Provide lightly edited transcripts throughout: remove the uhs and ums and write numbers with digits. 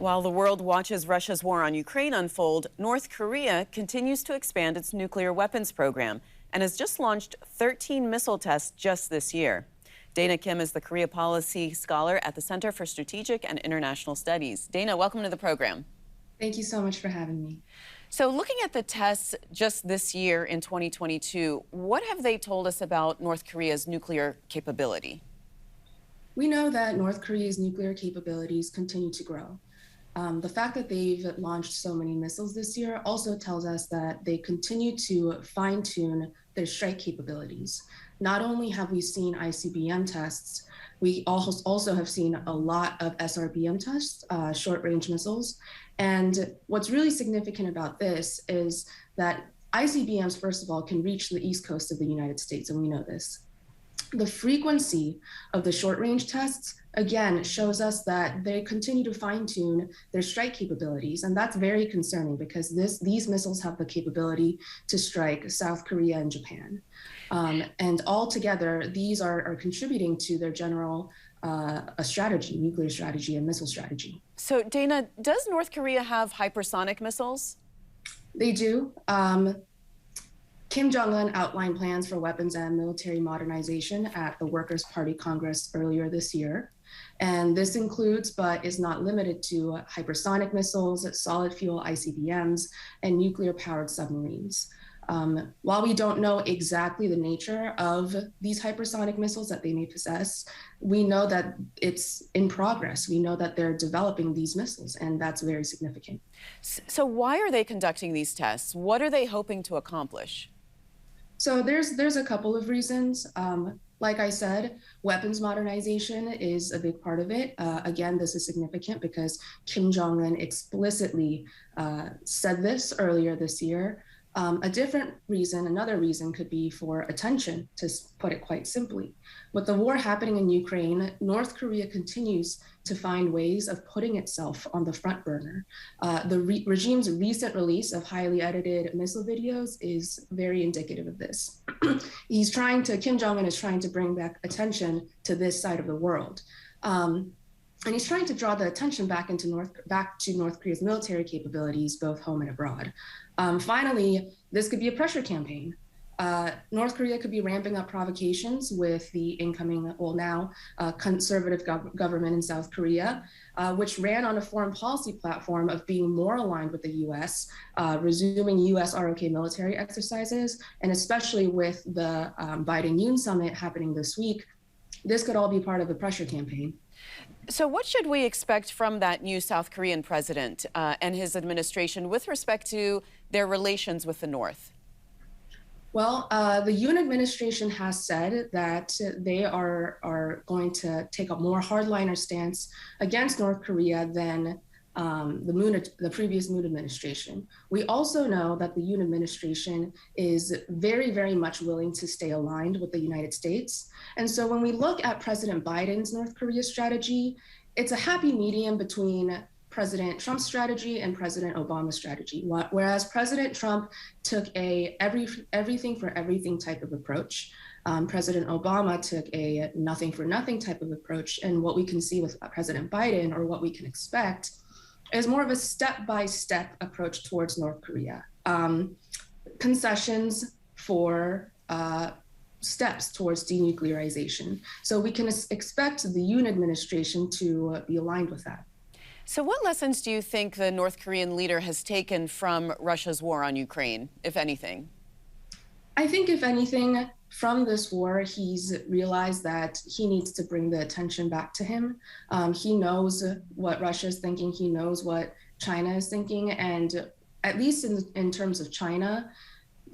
While the world watches Russia's war on Ukraine unfold, North Korea continues to expand its nuclear weapons program and has just launched 13 missile tests just this year. Dana Kim is the Korea policy scholar at the Center for Strategic and International Studies. Dana, welcome to the program. Thank you so much for having me. So looking at the tests just this year in 2022, what have they told us about North Korea's nuclear capability? We know that North Korea's nuclear capabilities continue to grow. The fact that they've launched so many missiles this year also tells us that they continue to fine-tune their strike capabilities. Not only have we seen ICBM tests, we also have seen a lot of SRBM tests, short-range missiles. And what's really significant about this is that ICBMs, first of all, can reach the East Coast of the United States, and we know this. The frequency of the short-range tests, again, shows us that they continue to fine-tune their strike capabilities, and that's very concerning because these missiles have the capability to strike South Korea and Japan. And altogether, these are contributing to their general strategy, nuclear strategy and missile strategy. So, Dana, does North Korea have hypersonic missiles? They do. Kim Jong-un outlined plans for weapons and military modernization at the Workers' Party Congress earlier this year. And this includes, but is not limited to, hypersonic missiles, solid fuel ICBMs, and nuclear-powered submarines. While we don't know exactly the nature of these hypersonic missiles that they may possess, we know that it's in progress. We know that they're developing these missiles, and that's very significant. So why are they conducting these tests? What are they hoping to accomplish? So there's a couple of reasons. Like I said, weapons modernization is a big part of it. Again, this is significant because Kim Jong-un explicitly said this earlier this year. Another reason could be for attention, to put it quite simply. With the war happening in Ukraine, North Korea continues to find ways of putting itself on the front burner. The regime's recent release of highly edited missile videos is very indicative of this. Kim Jong-un is trying to bring back attention to this side of the world. And he's trying to draw the attention back to North Korea's military capabilities, both home and abroad. Finally, this could be a pressure campaign. North Korea could be ramping up provocations with the incoming, conservative government in South Korea, which ran on a foreign policy platform of being more aligned with the U.S., resuming U.S. ROK military exercises, and especially with the Biden-Yoon summit happening this week, this could all be part of the pressure campaign. So what should we expect from that new South Korean president and his administration with respect to their relations with the North? Well, the Yoon administration has said that they are going to take a more hardliner stance against North Korea than the previous Moon administration. We also know that the Yoon administration is very, very much willing to stay aligned with the United States. And so when we look at President Biden's North Korea strategy, it's a happy medium between President Trump's strategy and President Obama's strategy. Whereas President Trump took a everything for everything type of approach, President Obama took a nothing for nothing type of approach. And what we can see with President Biden, or what we can expect, is more of a step-by-step approach towards North Korea. Concessions for steps towards denuclearization. So we can expect the Yoon administration to be aligned with that. So what lessons do you think the North Korean leader has taken from Russia's war on Ukraine, if anything? I think, if anything, from this war, he's realized that he needs to bring the attention back to him. He knows what Russia is thinking. He knows what China is thinking. And at least in terms of China,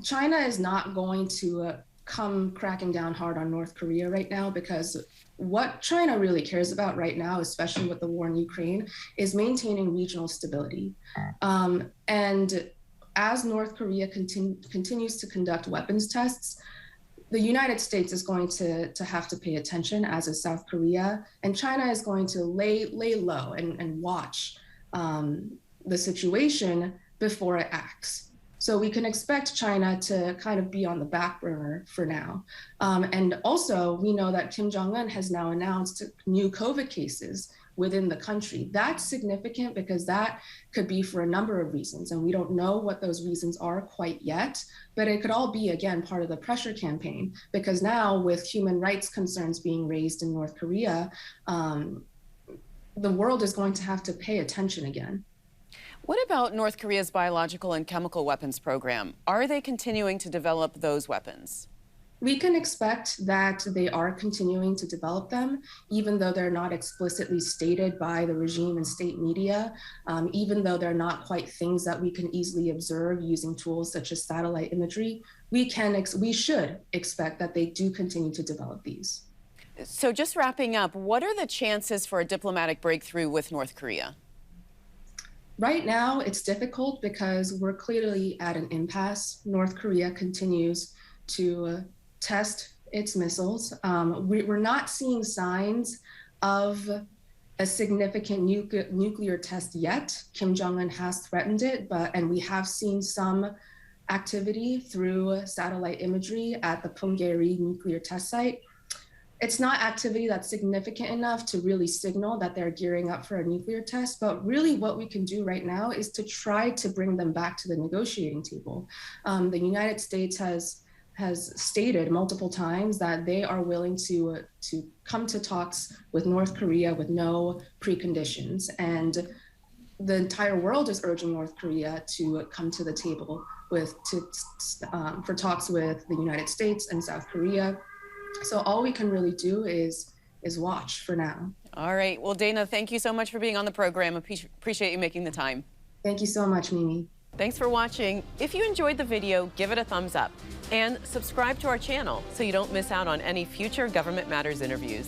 China is not going to come cracking down hard on North Korea right now, because what China really cares about right now, especially with the war in Ukraine, is maintaining regional stability. And as North Korea continues to conduct weapons tests, the United States is going to have to pay attention, as is South Korea, and China is going to lay low and watch the situation before it acts. So we can expect China to kind of be on the back burner for now. And also, we know that Kim Jong-un has now announced new COVID cases within the country. That's significant because that could be for a number of reasons, and we don't know what those reasons are quite yet, but it could all be, again, part of the pressure campaign, because now with human rights concerns being raised in North Korea, the world is going to have to pay attention again. What about North Korea's biological and chemical weapons program? Are they continuing to develop those weapons? We can expect that they are continuing to develop them, even though they're not explicitly stated by the regime and state media, even though they're not quite things that we can easily observe using tools such as satellite imagery. We should expect that they do continue to develop these. So just wrapping up, what are the chances for a diplomatic breakthrough with North Korea? Right now, it's difficult because we're clearly at an impasse. North Korea continues to test its missiles. We're not seeing signs of a significant nuclear test yet. Kim Jong-un has threatened it, and we have seen some activity through satellite imagery at the Punggye-ri nuclear test site. It's not activity that's significant enough to really signal that they're gearing up for a nuclear test, but really what we can do right now is to try to bring them back to the negotiating table. The United States has stated multiple times that they are willing to come to talks with North Korea with no preconditions. And the entire world is urging North Korea to come to the table for talks with the United States and South Korea. So all we can really do is watch for now. All right. Well, Dana, thank you so much for being on the program. Appreciate you making the time. Thank you so much, Mimi. Thanks for watching. If you enjoyed the video, give it a thumbs up and subscribe to our channel so you don't miss out on any future Government Matters interviews.